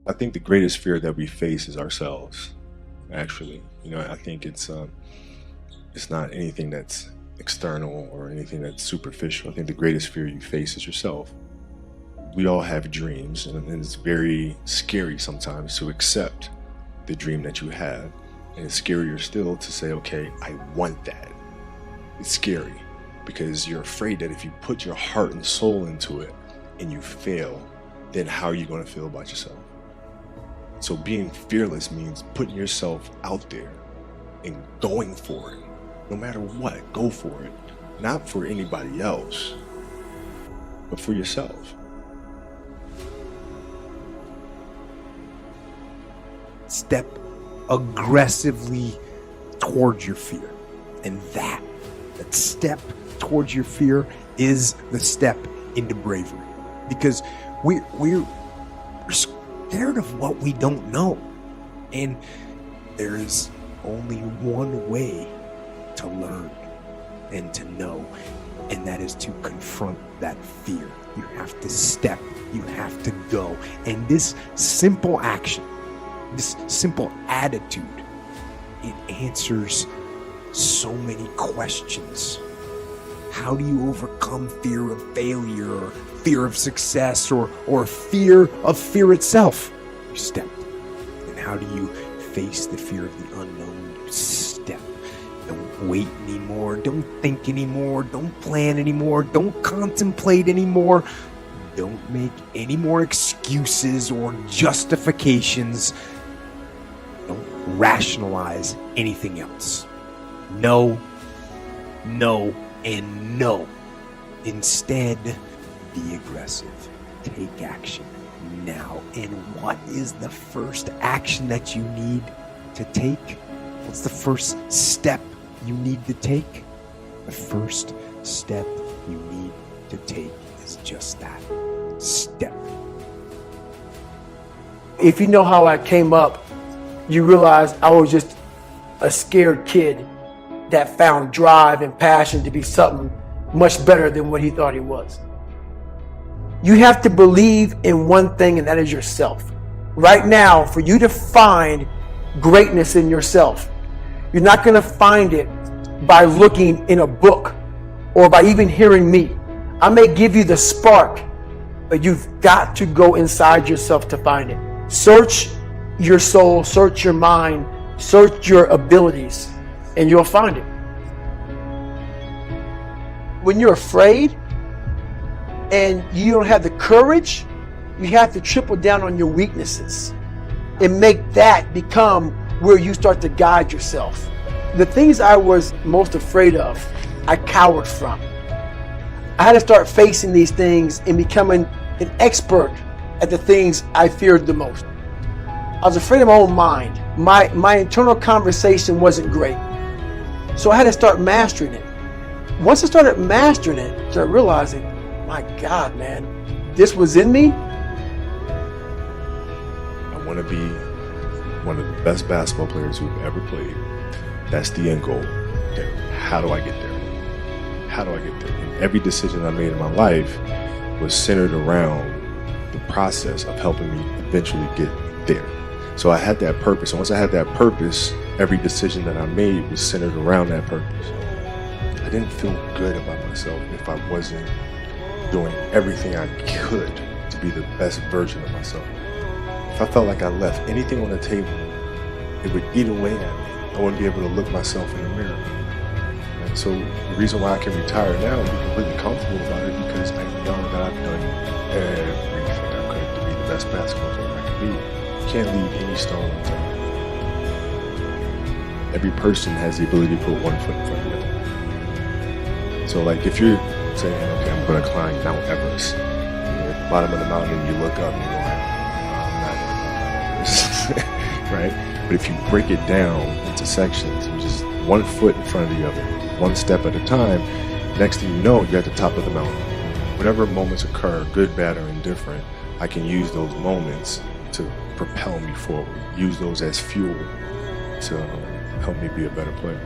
I think the greatest fear that we face is ourselves, actually. I think it's not anything that's external or anything that's superficial. I think the greatest fear you face is yourself. We all have dreams, and it's very scary sometimes to accept the dream that you have. And it's scarier still to say, okay, I want that. It's scary because you're afraid that if you put your heart and soul into it and you fail, then how are you going to feel about yourself? So being fearless means putting yourself out there and going for it. No matter what, go for it. Not for anybody else, but for yourself. Step aggressively towards your fear. And that step towards your fear is the step into bravery. Because we're scared of what we don't know. And there is only one way to learn and to know, and that is to confront that fear. You have to step, you have to go. And this simple action, this simple attitude, it answers so many questions. How do you overcome fear of failure, or fear of success, or fear of fear itself? You step. And how do you face the fear of the unknown? You step. Don't wait anymore. Don't think anymore. Don't plan anymore. Don't contemplate anymore. Don't make any more excuses or justifications. Don't rationalize anything else. No, no, and no. Instead, be aggressive. Take action now. And what is the first action that you need to take? What's the first step you need to take? The first step you need to take is just that. Step. If you know how I came up, you realize I was just a scared kid that found drive and passion to be something much better than what he thought he was. You have to believe in one thing, and that is yourself. Right now, for you to find greatness in yourself, you're not going to find it by looking in a book or by even hearing me. I may give you the spark, but you've got to go inside yourself to find it. Search your soul, search your mind, search your abilities, and you'll find it. When you're afraid and you don't have the courage, you have to triple down on your weaknesses and make that become where you start to guide yourself. The things I was most afraid of, I cowered from. I had to start facing these things and becoming an expert at the things I feared the most. I was afraid of my own mind. My internal conversation wasn't great. So I had to start mastering it. Once I started mastering it, I started realizing, my God, man, this was in me. I want to be one of the best basketball players who've ever played. That's the end goal. Okay, how do I get there? How do I get there? And every decision I made in my life was centered around the process of helping me eventually get there. So I had that purpose. And once I had that purpose, every decision that I made was centered around that purpose. I didn't feel good about myself if I wasn't doing everything I could to be the best version of myself. If I felt like I left anything on the table, it would eat away at me. I wouldn't be able to look myself in the mirror. And so the reason why I can retire now and be completely comfortable about it, because I know that I've done everything I could to be the best basketball player I can be. You can't leave any stone unturned. Every person has the ability to put one foot in front of the other. So like if you're saying, okay, I'm going to climb Mount Everest, and you're at the bottom of the mountain and you look up and you're like, oh, I'm not going to climb Everest, right? But if you break it down into sections, and just one foot in front of the other, one step at a time, next thing you know, you're at the top of the mountain. Whatever moments occur, good, bad, or indifferent, I can use those moments to propel me forward, use those as fuel to help me be a better player.